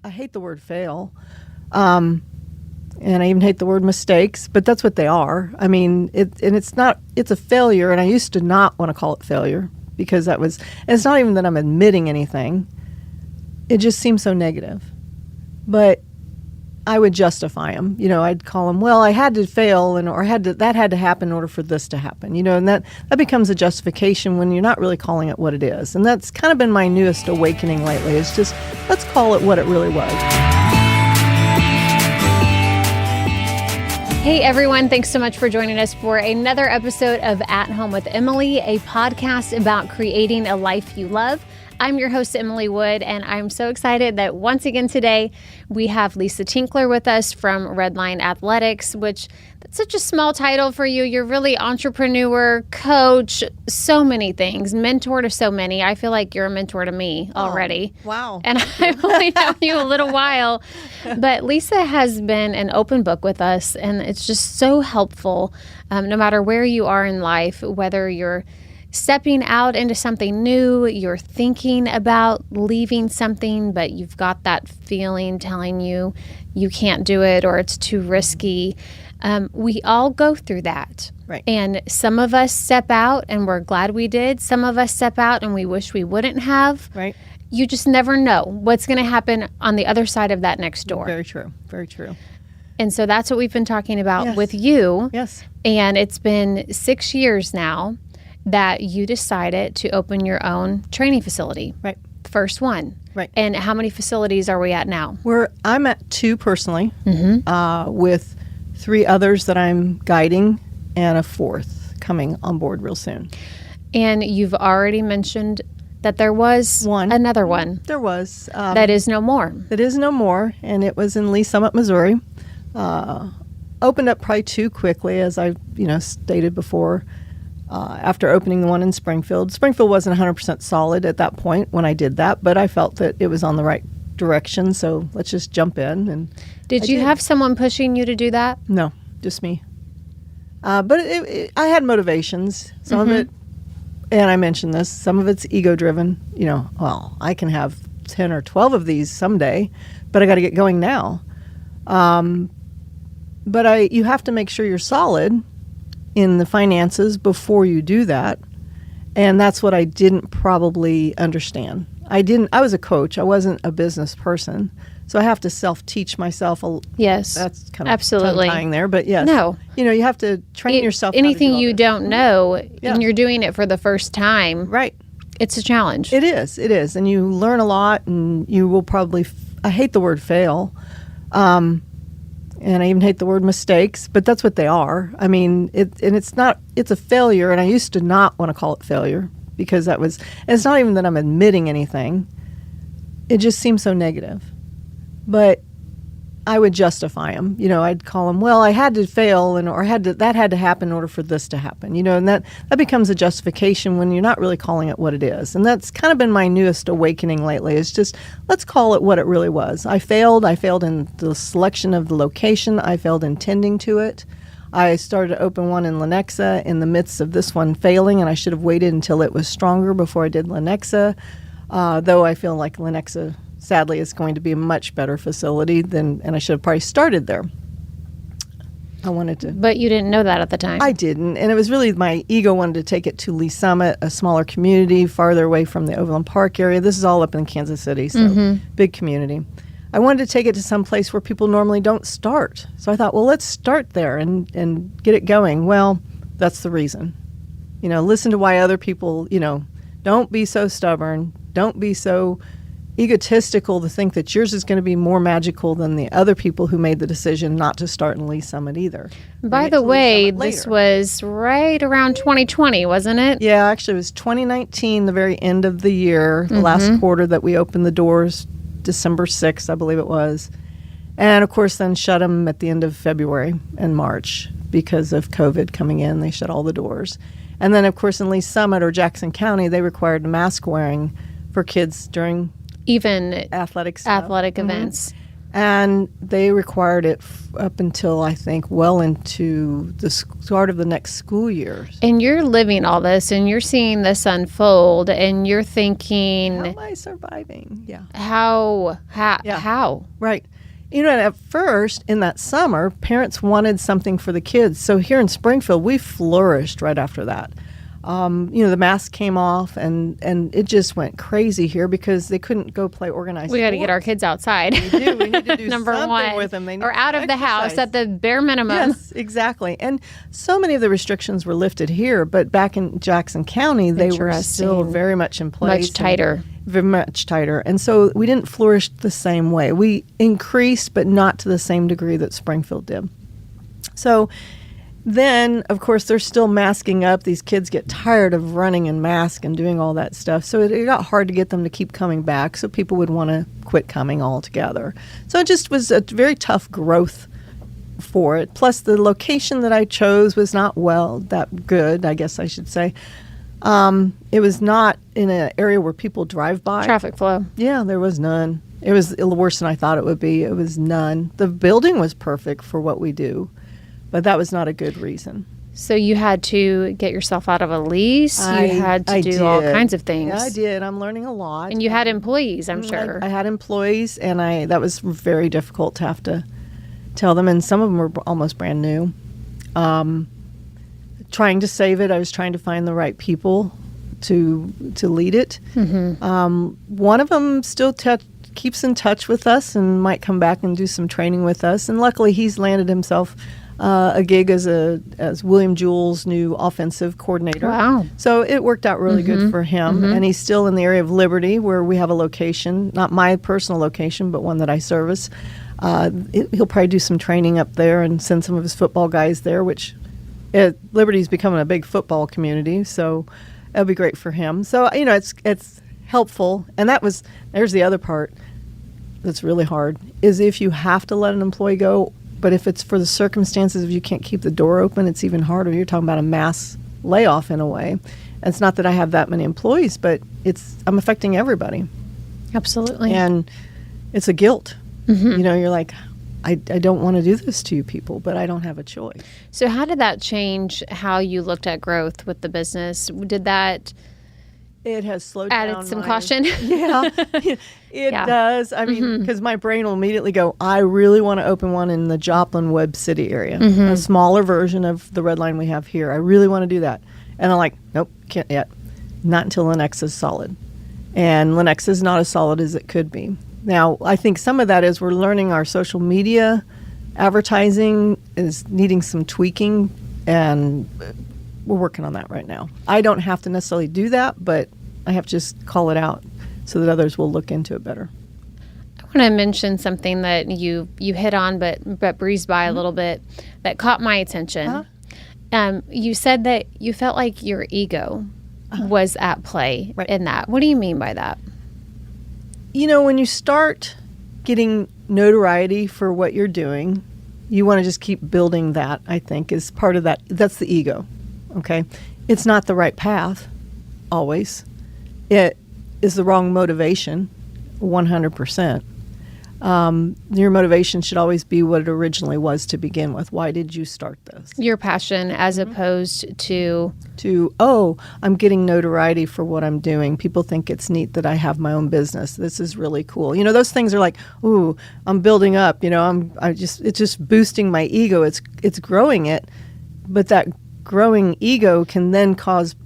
I hate the word fail. And I even hate the word mistakes, but that's what they are. I mean, it's a failure, and I used to not want to call it failure because and it's not even that I'm admitting anything. It just seems so negative. But I would justify them. I'd call them, well, I had to fail, that had to happen in order for this to happen, and that becomes a justification when you're not really calling it what it is. And that's kind of been my newest awakening lately. It's just, let's call it what it really was. Hey everyone, thanks so much for joining us for another episode of At Home with Emily, a podcast about creating a life you love. I'm your host, Emily Wood, and I'm so excited that once again today we have Lisa Tinkler with us from Redline Athletics, which that's such a small title for you. You're really entrepreneur, coach, so many things, mentor to so many. I feel like you're a mentor to me already. Oh, wow. And I've only known you a little while, but Lisa has been an open book with us, and it's just so helpful no matter where you are in life, whether you're stepping out into something new, you're thinking about leaving something, but you've got that feeling telling you you can't do it or it's too risky. We all go through that. Right. And some of us step out and we're glad we did. Some of us step out and we wish we wouldn't have. Right. You just never know what's going to happen on the other side of that next door. Very true. Very true. And so that's what we've been talking about with you. Yes. And it's been 6 years now that you decided to open your own training facility. Right. First one. Right. And how many facilities are we at now? I'm at 2 personally, with 3 others that I'm guiding and a 4th coming on board real soon. And you've already mentioned that there was another one. There was. That is no more. That is no more, and it was in Lee Summit, Missouri. Opened up probably too quickly, as I stated before. After opening the one in Springfield. Springfield wasn't 100% solid at that point when I did that, but I felt that it was on the right direction, so let's just jump in. And Did you have someone pushing you to do that? No, just me. But I had motivations. Some of it, and I mentioned this, some of it's ego-driven. Well, I can have 10 or 12 of these someday, but I got to get going now. But you have to make sure you're solid in the finances before you do that. And that's what I didn't probably understand. I was a coach. I wasn't a business person. So I have to self-teach myself. Yes. That's kind of absolutely tongue-tying there, but yes. No. You have to train yourself. Anything you don't know, and you're doing it for the first time. Right. It's a challenge. It is. And you learn a lot, and you will probably, I hate the word fail. And I even hate the word mistakes, but that's what they are. I mean, it's a failure, and I used to not want to call it failure because and it's not even that I'm admitting anything. It just seems so negative. But I would justify them. I'd call them, well, I had to fail, that had to happen in order for this to happen, and that becomes a justification when you're not really calling it what it is. And that's kind of been my newest awakening lately. It's just, let's call it what it really was. I failed in the selection of the location. I failed in tending to it. I started to open one in Lenexa in the midst of this one failing, and I should have waited until it was stronger before I did Lenexa, though I feel like Lenexa sadly is going to be a much better facility and I should have probably started there. I wanted to. But you didn't know that at the time. I didn't. And it was really my ego wanted to take it to Lee Summit, a smaller community, farther away from the Overland Park area. This is all up in Kansas City, so big community. I wanted to take it to some place where people normally don't start. So I thought, well, let's start there and get it going. Well, that's the reason. Listen to why other people, don't be so stubborn. Don't be so egotistical to think that yours is going to be more magical than the other people who made the decision not to start in Lee Summit either. By the way, this was right around 2020, wasn't it? Yeah, actually it was 2019, the very end of the year, the last quarter that we opened the doors, December 6th, I believe it was. And of course then shut them at the end of February and March because of COVID coming in. They shut all the doors. And then of course in Lee Summit or Jackson County, they required mask wearing for kids during even athletic events. And they required it up until, I think, well into the start of the next school year. And you're living all this, and you're seeing this unfold, and you're thinking, how am I surviving? Yeah. How? Right. You know, and at first, in that summer, parents wanted something for the kids. So here in Springfield, we flourished right after that. You know, the mask came off, and it just went crazy here because they couldn't go play organized We got to sports. get our kids outside. We do. We need to do Number something one, with them. They need or out to of the house exercise. at the bare minimum. Yes, exactly. And so many of the restrictions were lifted here, but back in Jackson County, they were still Interesting. very much in place. Much tighter. Very much tighter. And so we didn't flourish the same way. We increased, but not to the same degree that Springfield did. So then, of course, they're still masking up. These kids get tired of running in masks and doing all that stuff. So it got hard to get them to keep coming back. So people would want to quit coming altogether. So it just was a very tough growth for it. Plus, the location that I chose was not that good, I guess I should say. It was not in an area where people drive by. Traffic flow. Yeah, there was none. It was worse than I thought it would be. It was none. The building was perfect for what we do, but that was not a good reason. So you had to get yourself out of a lease. You had to do all kinds of things. Yeah, I did. I'm learning a lot. And you had employees, I'm sure. I had employees, and that was very difficult to have to tell them, and some of them were almost brand new. Trying to save it, I was trying to find the right people to lead it. Mm-hmm. One of them still keeps in touch with us and might come back and do some training with us. And luckily, he's landed himself a gig as William Jewell's new offensive coordinator. Wow! So it worked out really good for him. And he's still in the area of Liberty, where we have a location, not my personal location, but one that I service. He'll probably do some training up there and send some of his football guys there, which Liberty's becoming a big football community, so that'll be great for him. So, you know, it's helpful. And there's the other part that's really hard, is if you have to let an employee go, but if it's for the circumstances if you can't keep the door open, it's even harder. You're talking about a mass layoff in a way. And it's not that I have that many employees, but I'm affecting everybody. Absolutely. And it's a guilt. You know, you're like, I don't want to do this to you people, but I don't have a choice. So how did that change how you looked at growth with the business? Did that It has slowed down. added some caution? Yeah, it does. I mean, because my brain will immediately go, I really want to open one in the Joplin Webb City area, a smaller version of the red line we have here. I really want to do that. And I'm like, nope, can't yet. Not until Lenexa is solid. And Lenexa is not as solid as it could be. Now, I think some of that is we're learning our social media advertising is needing some tweaking, and we're working on that right now. I don't have to necessarily do that, but I have to just call it out so that others will look into it better. I want to mention something that you hit on but breezed by a little bit that caught my attention. You said that you felt like your ego was at play in that. What do you mean by that? You know, when you start getting notoriety for what you're doing, you want to just keep building that, I think, is part of that. That's the ego, okay? It's not the right path, always. It is the wrong motivation, 100%. Your motivation should always be what it originally was to begin with. Why did you start this? Your passion as opposed to, I'm getting notoriety for what I'm doing. People think it's neat that I have my own business. This is really cool. You know, those things are like, ooh, I'm building up. You know, it's just boosting my ego. It's growing it, but that growing ego can then cause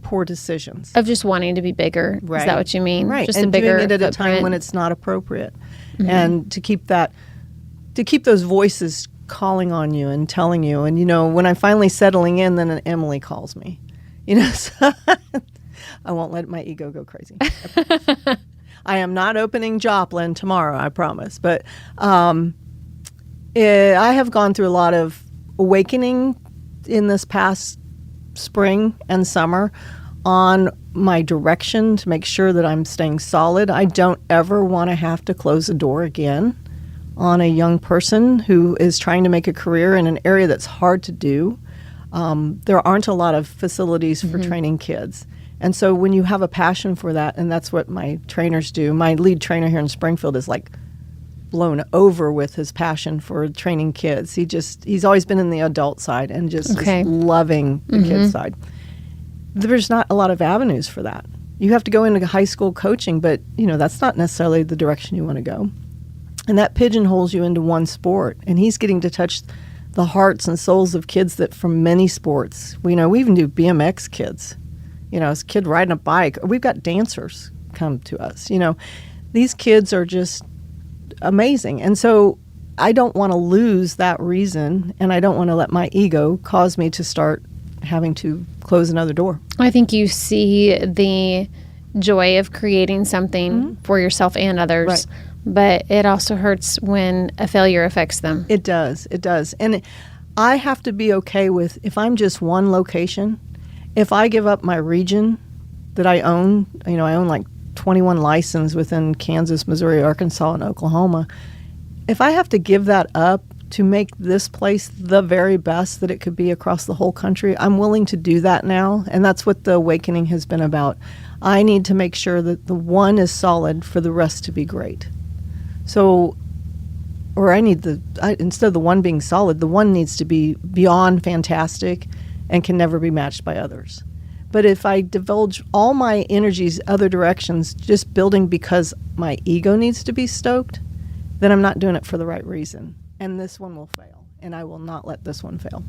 poor decisions. Of just wanting to be bigger. Right. Is that what you mean? Right. Just and a bigger doing it at a footprint. time when it's not appropriate. And to keep those voices calling on you and telling you. And, you know, when I'm finally settling in, then Emily calls me. You know, so I won't let my ego go crazy. I am not opening Joplin tomorrow, I promise. But I have gone through a lot of awakening in this past spring and summer on my direction to make sure that I'm staying solid. I don't ever want to have to close a door again on a young person who is trying to make a career in an area that's hard to do. There aren't a lot of facilities for training kids. And so when you have a passion for that, and that's what my trainers do, my lead trainer here in Springfield is like blown over with his passion for training kids. He's always been in the adult side and just is loving the kids side. There's not a lot of avenues for that. You have to go into high school coaching, but that's not necessarily the direction you want to go. And that pigeonholes you into one sport. And he's getting to touch the hearts and souls of kids that from many sports. We even do BMX kids. As a kid riding a bike. We've got dancers come to us. These kids are just amazing. And so I don't want to lose that reason, and I don't want to let my ego cause me to start having to close another door. I think you see the joy of creating something for yourself and others. Right. But it also hurts when a failure affects them. It does. And I have to be okay with, if I'm just one location, if I give up my region that I own, I own like 21 licenses within Kansas, Missouri, Arkansas, and Oklahoma. If I have to give that up to make this place the very best that it could be across the whole country, I'm willing to do that now. And that's what the awakening has been about. I need to make sure that the one is solid for the rest to be great. So, or instead of the one being solid, the one needs to be beyond fantastic and can never be matched by others. But if I divulge all my energies other directions, just building because my ego needs to be stoked, then I'm not doing it for the right reason. And this one will fail. And I will not let this one fail.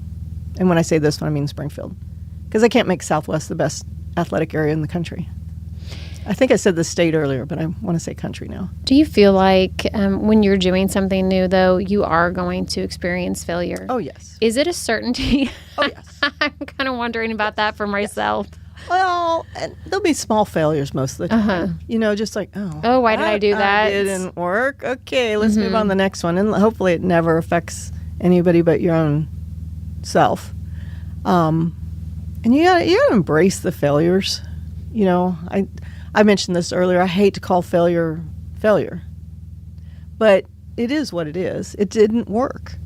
And when I say this one, I mean Springfield. Because I can't make Southwest the best athletic area in the country. I think I said the state earlier, but I want to say country now. Do you feel like when you're doing something new, though, you are going to experience failure? Oh, yes. Is it a certainty? Oh, yes. I'm kind of wondering about that for myself. Yes. Well, and there'll be small failures most of the time. Just like, why did I do that? It didn't work. Okay, let's move on to the next one. And hopefully it never affects anybody but your own self. And you gotta embrace the failures. I mentioned this earlier. I hate to call failure, but it is what it is. It didn't work.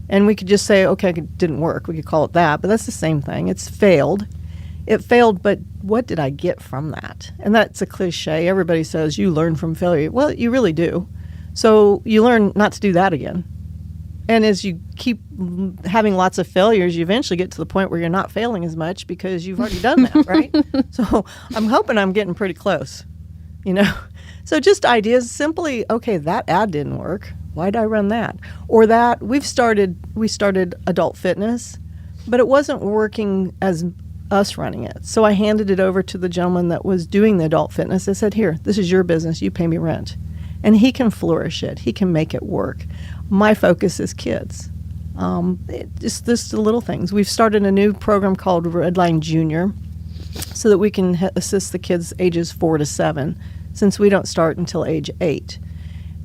And we could just say, okay, it didn't work. We could call it that, but that's the same thing. It's failed. It failed, but what did I get from that? And that's a cliche. Everybody says you learn from failure. Well, you really do. So you learn not to do that again. And as you keep having lots of failures, you eventually get to the point where you're not failing as much because you've already done that, right? So I'm hoping I'm getting pretty close, So just ideas, simply, okay, that ad didn't work. Why did I run that? Or that we started adult fitness, but it wasn't working as us running it. So I handed it over to the gentleman that was doing the adult fitness. I said, here, this is your business. You pay me rent. And he can flourish it. He can make it work. My focus is kids. Just the little things. We've started a new program called Redline Junior so that we can assist the kids ages 4 to 7, since we don't start until age 8.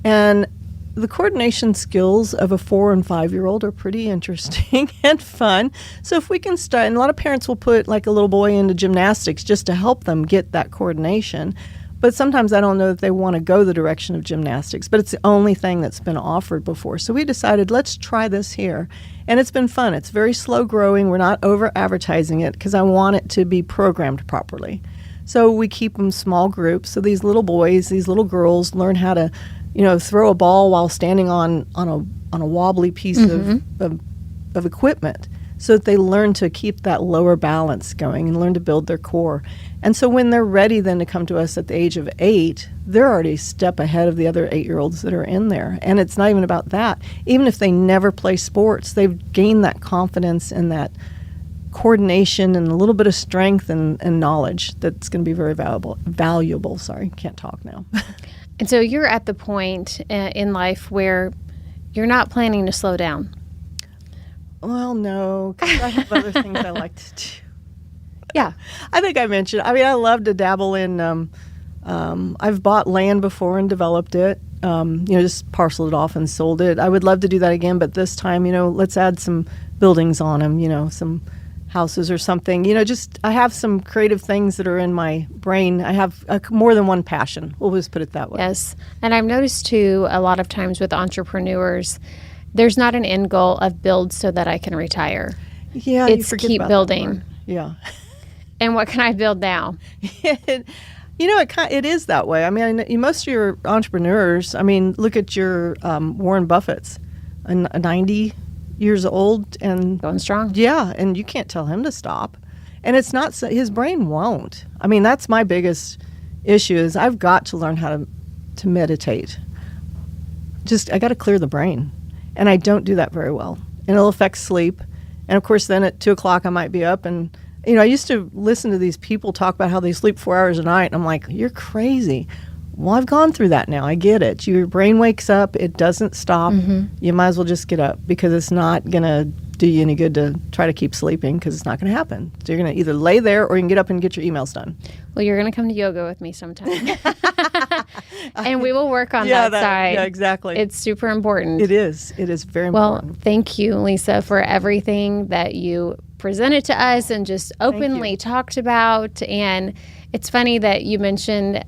And the coordination skills of a 4 and 5-year-old are pretty interesting and fun. So if we can start, and a lot of parents will put like a little boy into gymnastics just to help them get that coordination. But sometimes I don't know that they want to go the direction of gymnastics, but it's the only thing that's been offered before. So we decided, let's try this here. And it's been fun. It's very slow growing. We're not over advertising it because I want it to be programmed properly. So we keep them small groups. So these little boys, these little girls learn how to, throw a ball while standing on a wobbly piece of equipment, so that they learn to keep that lower balance going and learn to build their core. And so when they're ready then to come to us at the age of 8, they're already a step ahead of the other 8-year-olds that are in there. And it's not even about that. Even if they never play sports, they've gained that confidence and that coordination and a little bit of strength and knowledge that's going to be very valuable. Sorry, can't talk now. And so you're at the point in life where you're not planning to slow down. Well, no, because I have other things I like to do. Yeah. I think I mentioned, I love to dabble in, I've bought land before and developed it, just parceled it off and sold it. I would love to do that again, but this time, let's add some buildings on them, some houses or something. I have some creative things that are in my brain. I have more than one passion. We'll just put it that way. Yes. And I've noticed too, a lot of times with entrepreneurs, there's not an end goal of build so that I can retire. Yeah, it's keep building. Yeah. And what can I build now? It is that way. I mean, most of your entrepreneurs, I mean, look at your Warren Buffett's, 90 years old and Going strong. Yeah, and you can't tell him to stop. And it's not, his brain won't. I mean, that's my biggest issue is I've got to learn how to meditate. I got to clear the brain. And I don't do that very well. And it'll affect sleep. And of course, then at 2 o'clock, I might be up. And, I used to listen to these people talk about how they sleep 4 hours a night. And I'm like, you're crazy. Well, I've gone through that now. I get it. Your brain wakes up. It doesn't stop. Mm-hmm. You might as well just get up because it's not going to do you any good to try to keep sleeping because it's not going to happen. So you're going to either lay there or you can get up and get your emails done. Well, you're going to come to yoga with me sometime. And we will work on that side. Yeah, exactly. It's super important. It is. It is very important. Well, thank you, Lisa, for everything that you presented to us and just openly talked about. And it's funny that you mentioned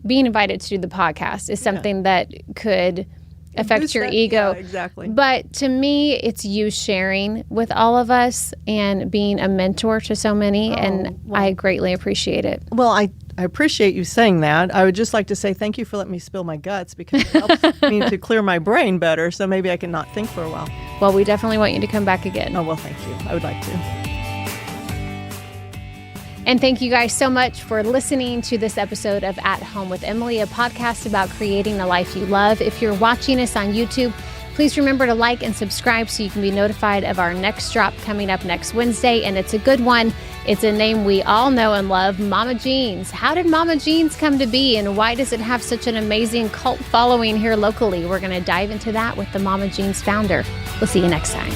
being invited to do the podcast is something that could affect your ego. Yeah, exactly. But to me, it's you sharing with all of us and being a mentor to so many, I greatly appreciate it. Well, I appreciate you saying that. I would just like to say thank you for letting me spill my guts because it helps me to clear my brain better, so maybe I can not think for a while. Well, we definitely want you to come back again. Oh, well, thank you. I would like to. And thank you guys so much for listening to this episode of At Home with Emily, a podcast about creating a life you love. If you're watching us on YouTube, please remember to like and subscribe so you can be notified of our next drop coming up next Wednesday. And it's a good one. It's a name we all know and love, Mama Jeans. How did Mama Jeans come to be, and why does it have such an amazing cult following here locally? We're going to dive into that with the Mama Jeans founder. We'll see you next time.